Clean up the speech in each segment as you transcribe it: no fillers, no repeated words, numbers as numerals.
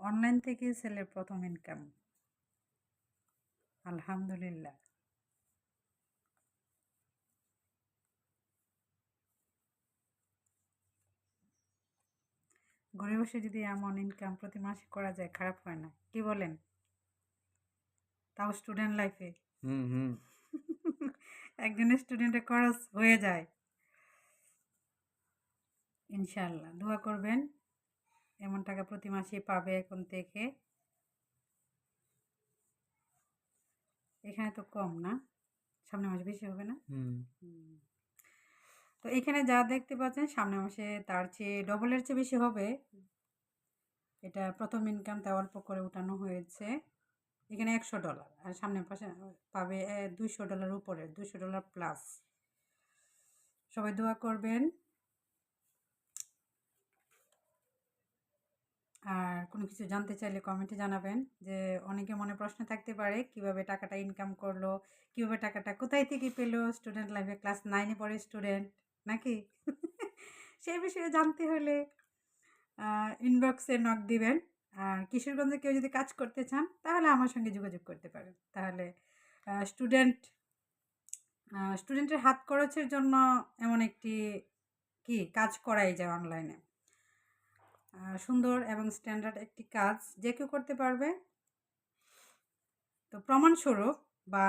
Online থেকে ছেলের প্রথম ইনকাম, আলহামদুলিল্লাহ। ঘরে বসে যদি এমন ইনকাম প্রতি মাসে করা যায়, খারাপ হয় না, কি বলেন? তাও স্টুডেন্ট লাইফে হুম হুম একজনের স্টুডেন্টের খরচ হয়ে যায়। ইনশাআল্লাহ দোয়া করবেন, এমন টাকা প্রতি মাসে পাবে এখন থেকে। এখানে তো কম না, সামনের মাসে বেশি হবে না? হুম হুম। তো এখানে যা দেখতে পাচ্ছেন সামনের মাসে তার চেয়ে ডবলের চেয়ে বেশি হবে। এটা প্রথম ইনকাম, তা অল্প করে উঠানো হয়েছে। এখানে $100 আর সামনের পাশে পাবে $200 উপরে, $200 প্লাস। সবাই দোয়া করবেন। আর কোনো কিছু জানতে চাইলে কমেন্টে জানাবেন। যে অনেকের মনে প্রশ্ন থাকতে পারে কিভাবে টাকাটা ইনকাম করলো, কিভাবে টাকাটা কোথায় থেকে পেলো। স্টুডেন্ট লাইফে ক্লাস 9-এ পড়ে স্টুডেন্ট নাকি? সেই বিষয়ে জানতে হলে ইনবক্সে নক দিবেন। আর কিশোরগঞ্জে কেউ যদি কাজ করতে চান তাহলে আমার সঙ্গে যোগাযোগ করতে পারেন। তাহলে স্টুডেন্ট স্টুডেন্টের হাত খরচের জন্য এমন একটি কাজ করাই যায় অনলাইনে। সুন্দর এবং স্ট্যান্ডার্ড একটি কাজ যে কেউ করতে পারবে। তো প্রমাণস্বরূপ বা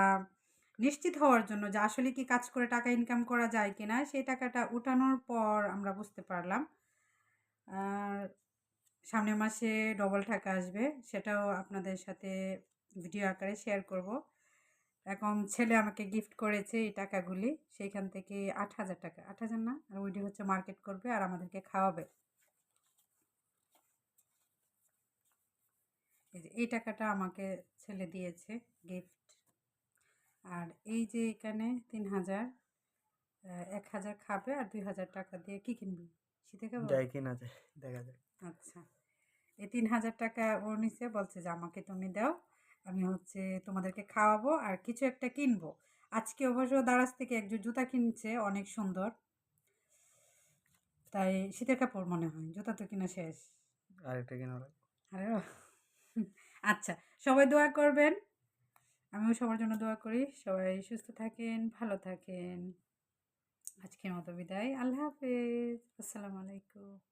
নিশ্চিত হওয়ার জন্য যে আসলে কি কাজ করে টাকা ইনকাম করা যায় কিনা, সেই টাকাটা উঠানোর পর আমরা বুঝতে পারলাম। আর সামনের মাসে ডবল টাকা আসবে, সেটাও আপনাদের সাথে ভিডিও আকারে শেয়ার করব। এখন ছেলে আমাকে গিফট করেছে এই টাকাগুলি, সেইখান থেকে 8,000 টাকা, 8,000 না, আর ওইটি হচ্ছে মার্কেট করবে আর আমাদেরকে খাওয়াবে। এই টাকাটা আমাকে ছেলে দিয়েছে গিফট। আর এই যে এখানে 3,000, 1,000 খাবে আর 2,000 টাকা দিয়ে কি কিনবি? শীতে খাবো? যাই কিনা যায়, দেখা যায়। আচ্ছা, এই 3,000 টাকা ওর নিচে বলছে যে আমাকে তুমি দাও, আমি হচ্ছে তোমাদেরকে খাওয়াবো আর কিছু একটা কিনবো। আজকে অবশ্য দারাজ থেকে একজন জুতা কিনছে, অনেক সুন্দর। তাই শীতের কাপড় মনে হয়, জুতা তো কিনা শেষ। আরেকটা কিনা লাগবে। আরে বাহ! আচ্ছা, সবাই দোয়া করবেন। আমিও সবার জন্য দোয়া করি। সবাই সুস্থ থাকেন, ভালো থাকেন। আজকের মতো বিদায়। আল্লাহ হাফেজ। আসসালামু আলাইকুম।